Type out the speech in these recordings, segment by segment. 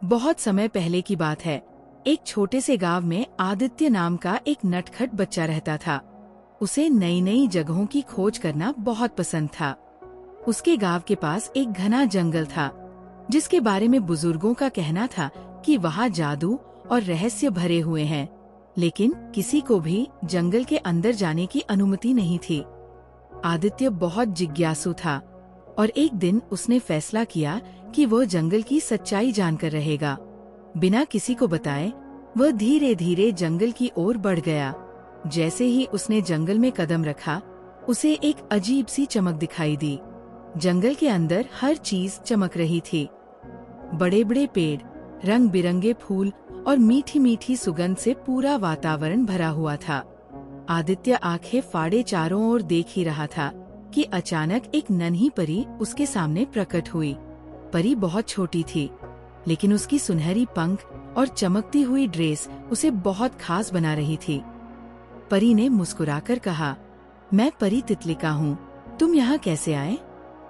बहुत समय पहले की बात है। एक छोटे से गांव में आदित्य नाम का एक नटखट बच्चा रहता था। उसे नई नई जगहों की खोज करना बहुत पसंद था। उसके गांव के पास एक घना जंगल था, जिसके बारे में बुजुर्गों का कहना था कि वहाँ जादू और रहस्य भरे हुए हैं, लेकिन किसी को भी जंगल के अंदर जाने की अनुमति नहीं थी। आदित्य बहुत जिज्ञासु था और एक दिन उसने फैसला किया कि वह जंगल की सच्चाई जानकर रहेगा। बिना किसी को बताए वह धीरे धीरे जंगल की ओर बढ़ गया। जैसे ही उसने जंगल में कदम रखा, उसे एक अजीब सी चमक दिखाई दी। जंगल के अंदर हर चीज चमक रही थी। बड़े बड़े पेड़, रंग बिरंगे फूल और मीठी मीठी सुगंध से पूरा वातावरण भरा हुआ था। आदित्य आंखें फाड़े चारों ओर देख ही रहा था कि अचानक एक नन्ही परी उसके सामने प्रकट हुई। परी बहुत छोटी थी, लेकिन उसकी सुनहरी पंख और चमकती हुई ड्रेस उसे बहुत खास बना रही थी। परी ने मुस्कुराकर कहा, मैं परी तितलिका हूँ, तुम यहाँ कैसे आए?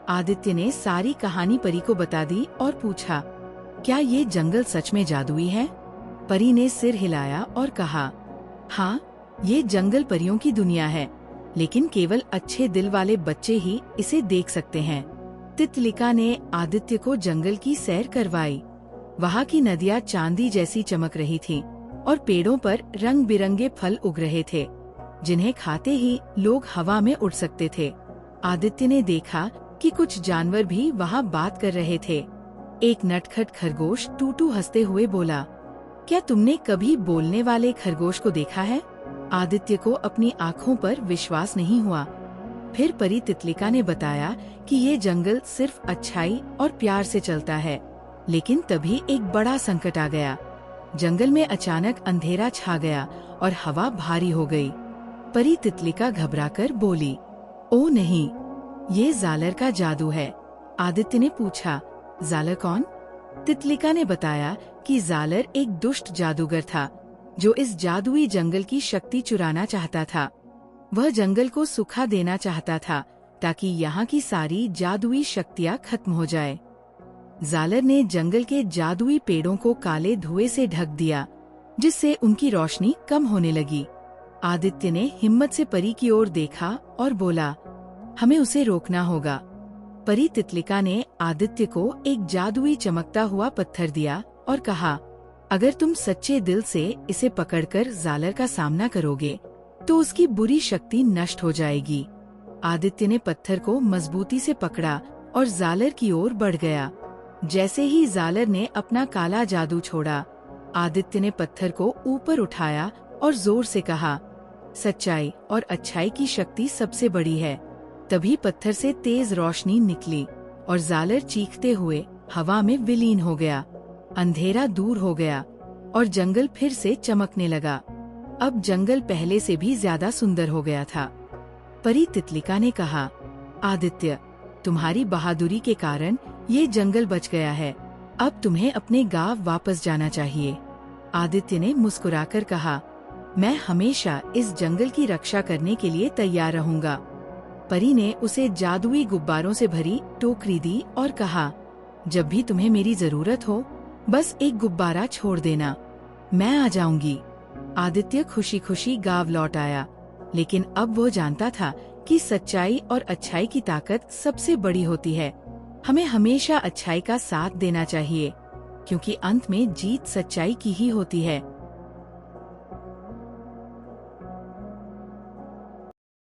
आदित्य ने सारी कहानी परी को बता दी और पूछा, क्या ये जंगल सच में जादुई है? परी ने सिर हिलाया और कहा, हाँ, ये जंगल परियों की दुनिया है, लेकिन केवल अच्छे दिल वाले बच्चे ही इसे देख सकते हैं। तितलिका ने आदित्य को जंगल की सैर करवाई। वहाँ की नदियाँ चांदी जैसी चमक रही थीं और पेड़ों पर रंग बिरंगे फल उग रहे थे, जिन्हें खाते ही लोग हवा में उड़ सकते थे। आदित्य ने देखा कि कुछ जानवर भी वहाँ बात कर रहे थे। एक नटखट खरगोश टूटू हंसते हुए बोला, क्या तुमने कभी बोलने वाले खरगोश को देखा है? आदित्य को अपनी आँखों पर विश्वास नहीं हुआ। फिर परी तितलिका ने बताया कि ये जंगल सिर्फ अच्छाई और प्यार से चलता है, लेकिन तभी एक बड़ा संकट आ गया। जंगल में अचानक अंधेरा छा गया और हवा भारी हो गई। परी तितलिका घबराकर बोली, ओ नहीं, ये जालर का जादू है। आदित्य ने पूछा, जालर कौन? तितलिका ने बताया कि जालर एक दुष्ट जादूगर था, जो इस जादुई जंगल की शक्ति चुराना चाहता था। वह जंगल को सुखा देना चाहता था, ताकि यहाँ की सारी जादुई शक्तियाँ खत्म हो जाए। जालर ने जंगल के जादुई पेड़ों को काले धुएं से ढक दिया, जिससे उनकी रोशनी कम होने लगी। आदित्य ने हिम्मत से परी की ओर देखा और बोला, हमें उसे रोकना होगा। परी तितलिका ने आदित्य को एक जादुई चमकता हुआ पत्थर दिया और कहा, अगर तुम सच्चे दिल से इसे पकड़कर जालर का सामना करोगे, तो उसकी बुरी शक्ति नष्ट हो जाएगी। आदित्य ने पत्थर को मजबूती से पकड़ा और जालर की ओर बढ़ गया। जैसे ही जालर ने अपना काला जादू छोड़ा, आदित्य ने पत्थर को ऊपर उठाया और जोर से कहा, सच्चाई और अच्छाई की शक्ति सबसे बड़ी है। तभी पत्थर से तेज रोशनी निकली और जालर चीखते हुए हवा में विलीन हो गया। अंधेरा दूर हो गया और जंगल फिर से चमकने लगा। अब जंगल पहले से भी ज्यादा सुंदर हो गया था। परी तितलिका ने कहा, आदित्य, तुम्हारी बहादुरी के कारण ये जंगल बच गया है। अब तुम्हें अपने गांव वापस जाना चाहिए। आदित्य ने मुस्कुराकर कहा, मैं हमेशा इस जंगल की रक्षा करने के लिए तैयार रहूंगा। परी ने उसे जादुई गुब्बारों से भरी टोकरी दी और कहा, जब भी तुम्हें मेरी जरूरत हो, बस एक गुब्बारा छोड़ देना, मैं आ जाऊंगी। आदित्य खुशी खुशी गांव लौट आया, लेकिन अब वो जानता था कि सच्चाई और अच्छाई की ताकत सबसे बड़ी होती है। हमें हमेशा अच्छाई का साथ देना चाहिए, क्योंकि अंत में जीत सच्चाई की ही होती है।